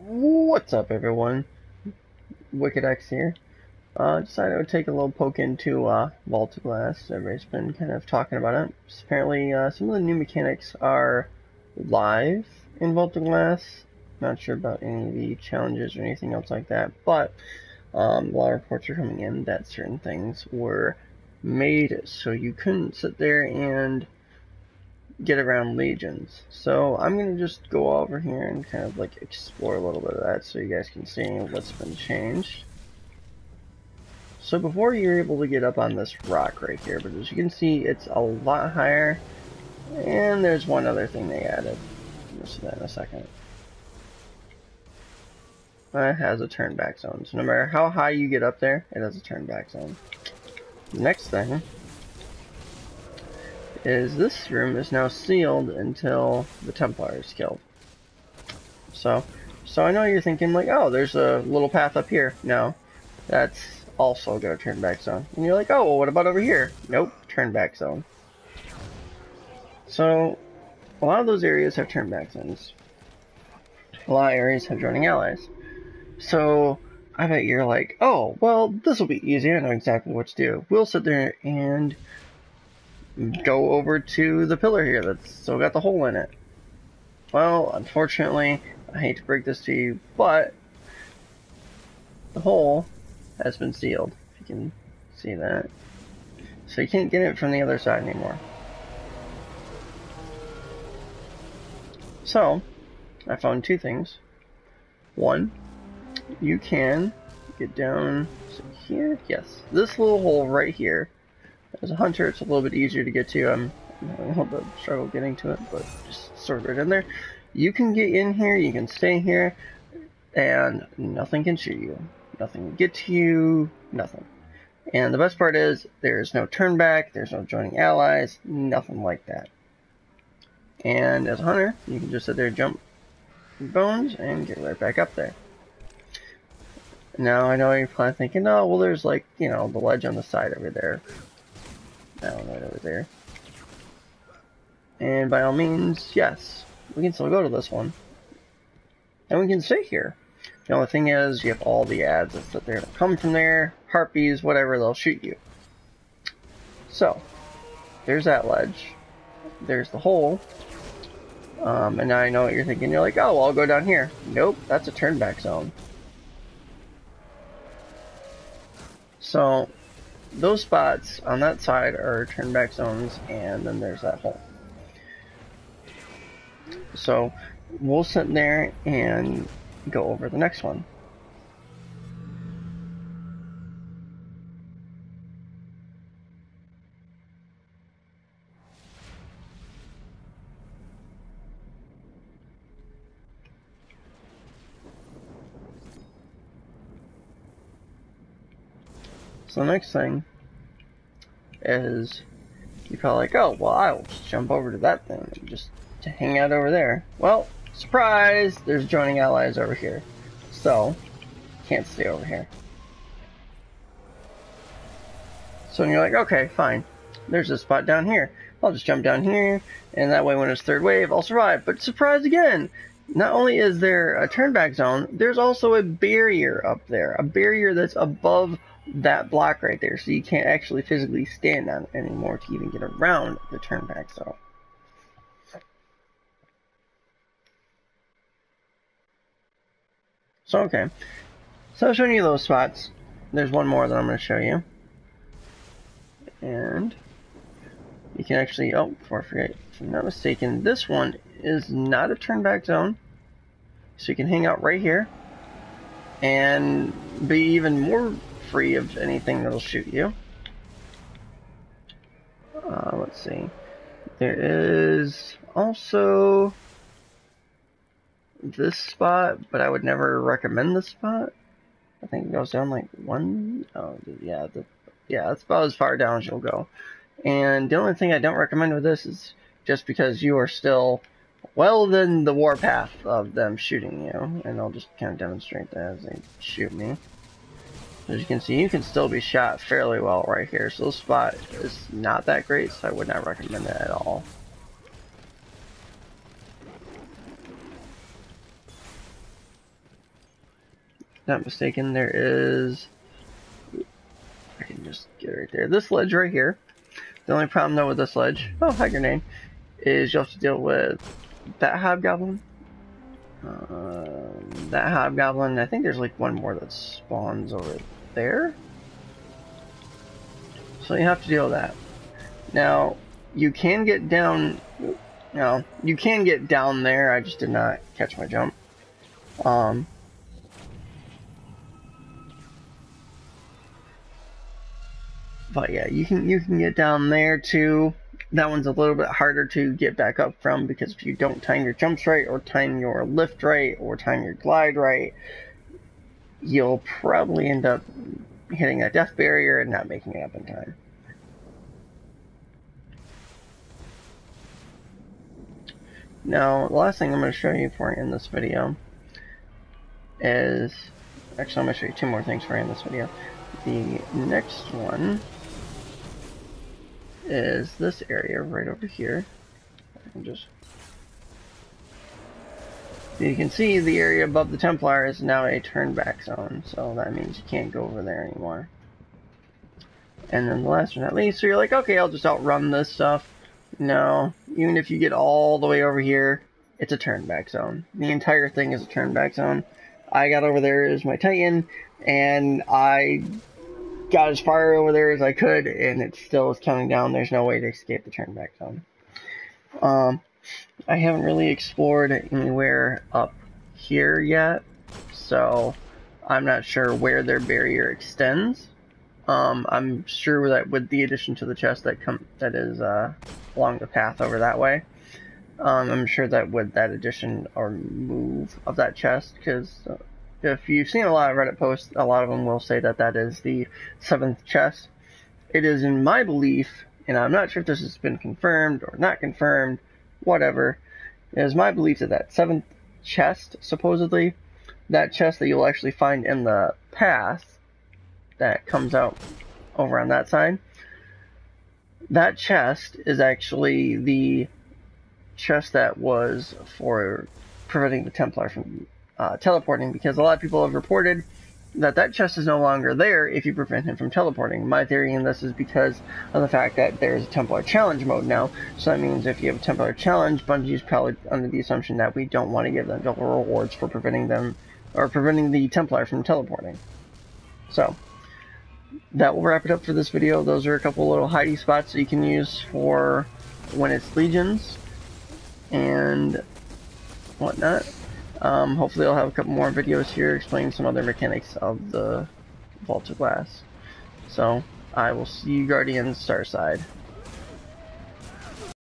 What's up, everyone? Wicked X here. Decided I would take a little poke into Vault of Glass. Everybody's been kind of talking about it. Apparently, some of the new mechanics are live in Vault of Glass. Not sure about any of the challenges or anything else like that, but a lot of reports are coming in that certain things were made so you couldn't sit there and get around legions. So I'm going to just go over here and kind of like explore a little bit of that so you guys can see what's been changed. So before you're able to get up on this rock right here, but as you can see it's a lot higher, and there's one other thing they added. We'll see that in a second. It has a turn back zone, so no matter how high you get up there, it has a turn back zone. The next thing is this room is now sealed until the Templar is killed. So I know you're thinking like, oh, there's a little path up here. No, that's also got a turn back zone. And you're like, oh, well, what about over here? Nope, turn back zone. So a lot of those areas have turn back zones. A lot of areas have joining allies. So I bet you're like, oh, well, this will be easy. I know exactly what to do. We'll sit there and go over to the pillar here that's still got the hole in it. Well, unfortunately, I hate to break this to you, but the hole has been sealed. If you can see that. So you can't get it from the other side anymore. So, I found two things. One, you can get down here. Yes, this little hole right here. As a hunter, it's a little bit easier to get to. I'm having a little bit of struggle getting to it, but just sort of right in there. You can get in here, you can stay here, and nothing can shoot you. Nothing can get to you, nothing. And the best part is, there's no turn back, there's no joining allies, nothing like that. And as a hunter, you can just sit there, jump bones, and get right back up there. Now, I know you're probably thinking, oh, well, there's like, you know, the ledge on the side over there. Down right over there. And by all means, yes, we can still go to this one. And we can stay here. The only thing is, you have all the ads that they're going to come from there, harpies, whatever, they'll shoot you. So, there's that ledge. There's the hole. And now I know what you're thinking. You're like, oh, well, I'll go down here. Nope, that's a turn back zone. So, those spots on that side are turn back zones, and then there's that hole. So we'll sit there and go over the next one. So the next thing is, you're probably like, oh, well, I'll just jump over to that thing and just to hang out over there. Well, surprise, there's joining allies over here. So, can't stay over here. So you're like, okay, fine. There's a spot down here. I'll just jump down here, and that way when it's third wave, I'll survive. But surprise again! Not only is there a turn back zone, there's also a barrier up there. A barrier that's above that block right there, so you can't actually physically stand on it anymore to even get around the turn back zone. So okay, so I've shown you those spots. There's one more that I'm going to show you, and you can actually, oh, before I forget, if I'm not mistaken, this one is not a turn back zone, so you can hang out right here and be even more free of anything that'll shoot you. Let's see. There is also this spot, but I would never recommend this spot. I think it goes down like one. Oh, yeah, that's about as far down as you'll go. And the only thing I don't recommend with this is just because you are still well within the warpath of them shooting you. And I'll just kind of demonstrate that as they shoot me. As you can see, you can still be shot fairly well right here. So this spot is not that great, so I would not recommend it at all. not mistaken, there is... I can just get it right there. This ledge right here. The only problem though with this ledge, oh hi grenade, is you'll have to deal with that hobgoblin. That hobgoblin, I think there's like one more that spawns over there. So you have to deal with that. Now, you can get down, no, you can get down there, I just did not catch my jump. But yeah, you can get down there too. That one's a little bit harder to get back up from, because if you don't time your jumps right, or time your lift right, or time your glide right, you'll probably end up hitting a death barrier and not making it up in time. Now, the last thing I'm going to show you for you in this video is... Actually, I'm going to show you two more things for you in this video. The next one is this area right over here. I can just... You can see the area above the Templar is now a turn-back zone, so that means you can't go over there anymore. And then the last but not least, so you're like, okay, I'll just outrun this stuff. No, even if you get all the way over here, it's a turn-back zone. The entire thing is a turn-back zone. I got over there as my Titan, and I got as far over there as I could, and it still is counting down. There's no way to escape the turn-back zone. I haven't really explored anywhere up here yet, so I'm not sure where their barrier extends. I'm sure that with the addition to the chest that is along the path over that way, I'm sure that with that addition or move of that chest, because if you've seen a lot of Reddit posts, a lot of them will say that that is the 7th chest. It is in my belief, and I'm not sure if this has been confirmed or not confirmed, whatever, it is my belief that that 7th chest, supposedly, that chest that you'll actually find in the path that comes out over on that side, that chest is actually the chest that was for preventing the Templar from teleporting, because a lot of people have reported that that chest is no longer there if you prevent him from teleporting. My theory in this is because of the fact that there's a Templar challenge mode now, so that means if you have a Templar challenge, Bungie's probably under the assumption that we don't want to give them double rewards for preventing them, or preventing the Templar from teleporting. So that will wrap it up for this video. Those are a couple little hidey spots that you can use for when it's legions and whatnot. Hopefully I'll have a couple more videos here explaining some other mechanics of the Vault of Glass. So I will see you Guardians Starside.